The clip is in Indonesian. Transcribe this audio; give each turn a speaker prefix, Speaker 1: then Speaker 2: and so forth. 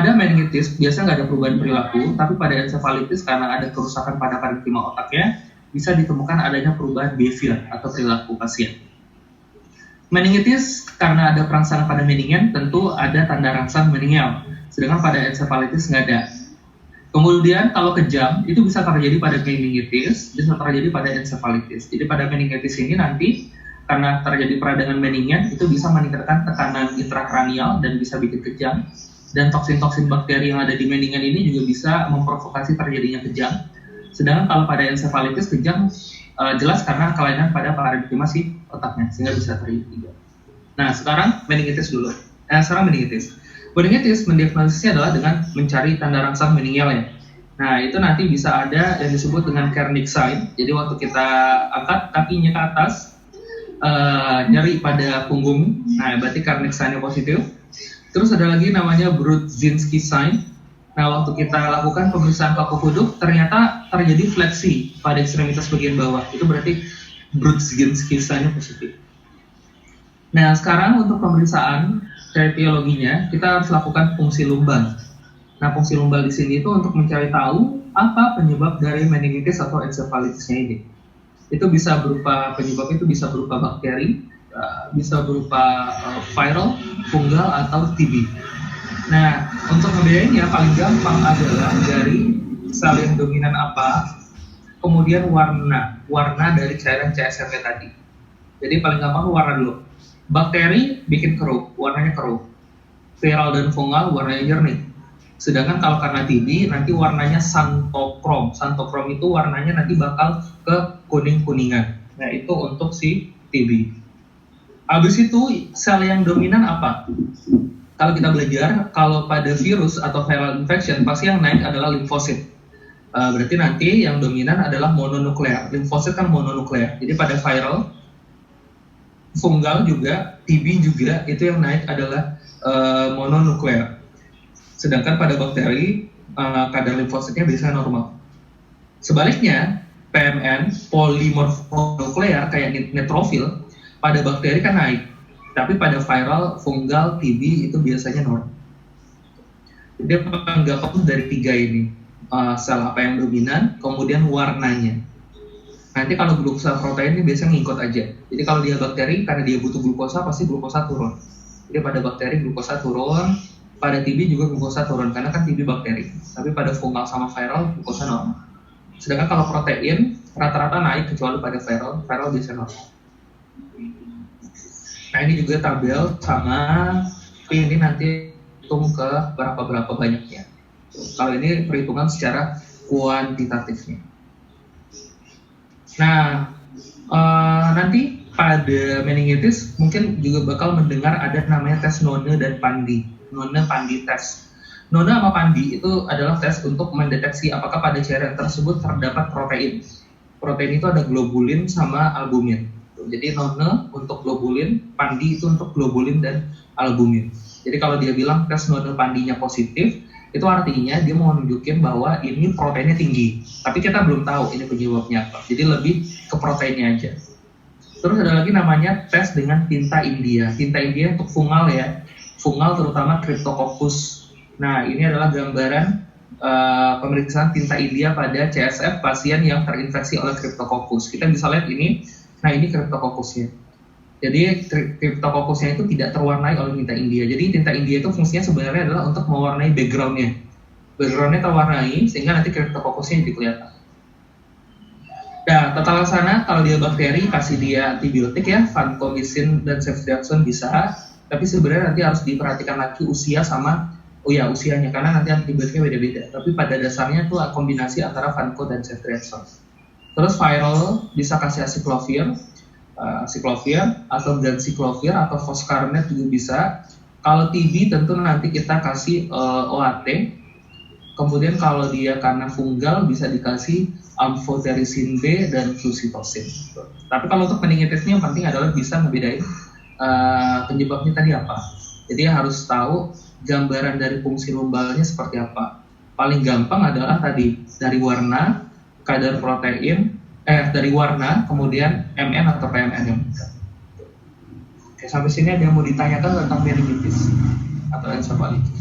Speaker 1: pada meningitis biasa nggak ada perubahan perilaku, tapi pada encephalitis karena ada kerusakan pada parenkima otaknya, bisa ditemukan adanya perubahan behavior atau perilaku pasien. Meningitis karena ada perangsang pada meningen, tentu ada tanda rangsang meningeal, sedangkan pada encephalitis nggak ada. Kemudian kalau kejang, itu bisa terjadi pada meningitis, bisa terjadi pada encephalitis. Jadi pada meningitis ini nanti, karena terjadi peradangan meningen, itu bisa meningkatkan tekanan intrakranial dan bisa bikin kejang. Dan toksin-toksin bakteri yang ada di meningen ini juga bisa memprovokasi terjadinya kejang. Sedangkan kalau pada encephalitis kejang jelas karena kelainan pada parenkima si otaknya, sehingga bisa terjadi. Nah, sekarang meningitis dulu. Meningitis mendiagnosisnya adalah dengan mencari tanda rangsang meningealnya. Nah, itu nanti bisa ada yang disebut dengan Kernig sign. Jadi waktu kita angkat kakinya ke atas, nyeri pada punggung, nah berarti Kernig sign-nya positif. Terus ada lagi namanya Brudzinski sign. Nah, waktu kita lakukan pemeriksaan paku huduk, ternyata terjadi fleksi pada ekstremitas bagian bawah. Itu berarti Brudzinski sign-nya positif. Nah, sekarang untuk pemeriksaan etiologinya, kita harus lakukan fungsi lumbal. Nah, fungsi lumbal di sini itu untuk mencari tahu apa penyebab dari meningitis atau encephalitisnya ini. Itu bisa berupa penyebab itu bisa berupa bakteri, bisa berupa viral, fungal atau TB. Nah, untuk membedainnya paling gampang adalah dari sel yang dominan apa, kemudian warna dari cairan CSF tadi. Jadi paling gampang warna dulu. Bakteri bikin keruh, warnanya keruh. Viral dan fungal warnanya jernih. Sedangkan kalau karena TB nanti warnanya xanthochrome. Xanthochrome itu warnanya nanti bakal ke kuning-kuningan. Nah, itu untuk si TB. Habis itu sel yang dominan apa? Kalau kita belajar, kalau pada virus atau viral infection pasti yang naik adalah limfosit. Berarti nanti yang dominan adalah mononuklear. Limfosit kan mononuklear. Jadi pada viral, fungal juga, TB juga, itu yang naik adalah mononuklear. Sedangkan pada bakteri, kadar limfositnya biasanya normal. Sebaliknya, PMN, polimorfonuklear, kayak neutrofil, pada bakteri kan naik. Tapi pada viral, fungal, TB itu biasanya normal. Jadi penggabungan dari tiga ini. Sel apa yang dominan, kemudian warnanya. Nanti kalau glukosa protein ini biasanya ngikut aja. Jadi kalau dia bakteri, karena dia butuh glukosa, pasti glukosa turun. Jadi pada bakteri glukosa turun, pada TB juga glukosa turun, karena kan TB bakteri. Tapi pada fungal sama viral, glukosa normal. Sedangkan kalau protein, rata-rata naik kecuali pada viral biasanya normal. Nah, ini juga tabel sama, ini nanti hitung ke berapa banyaknya. Kalau ini perhitungan secara kuantitatifnya. Nah, nanti pada meningitis mungkin juga bakal mendengar ada namanya tes None dan Pandi. None-Pandi test. None sama Pandi itu adalah tes untuk mendeteksi apakah pada cairan tersebut terdapat protein. Protein itu ada globulin sama albumin. Jadi None untuk globulin, Pandi itu untuk globulin dan albumin. Jadi kalau dia bilang tes None Pandinya positif, itu artinya dia mau nunjukin bahwa ini proteinnya tinggi. Tapi kita belum tahu ini penyebabnya apa. Jadi lebih ke proteinnya aja. Terus ada lagi namanya tes dengan tinta India. Tinta India untuk fungal ya. Fungal terutama Cryptococcus. Nah, ini adalah gambaran pemeriksaan tinta India pada CSF pasien yang terinfeksi oleh Cryptococcus. Kita bisa lihat ini. Nah, ini Cryptococcusnya. Jadi Cryptococcusnya itu tidak terwarnai oleh tinta India. Jadi tinta India itu fungsinya sebenarnya adalah untuk mewarnai backgroundnya. Backgroundnya terwarnai sehingga nanti Cryptococcusnya jadi kelihatan. Nah, tata laksana kalau dia bakteri kasih dia antibiotik ya, vancomycin dan ceftriaxone bisa. Tapi sebenarnya nanti harus diperhatikan lagi usia sama usianya karena nanti antibiotiknya beda-beda. Tapi pada dasarnya itu kombinasi antara vanco dan ceftriaxone. Terus viral bisa kasih aciclovir atau ganciclovir atau foscarnet juga bisa. Kalau TB tentu nanti kita kasih OAT. Kemudian kalau dia karena fungal bisa dikasih amphotericin B dan flucytosine. Tapi kalau untuk meningitisnya yang penting adalah bisa ngebedain penyebabnya tadi apa. Jadi harus tahu gambaran dari fungsi lumbalnya seperti apa. Paling gampang adalah tadi dari warna, kadar protein, dari warna, kemudian MN atau PMN yang bisa. Oke, sampai sini ada yang mau ditanyakan tentang meningitis atau encephalitis?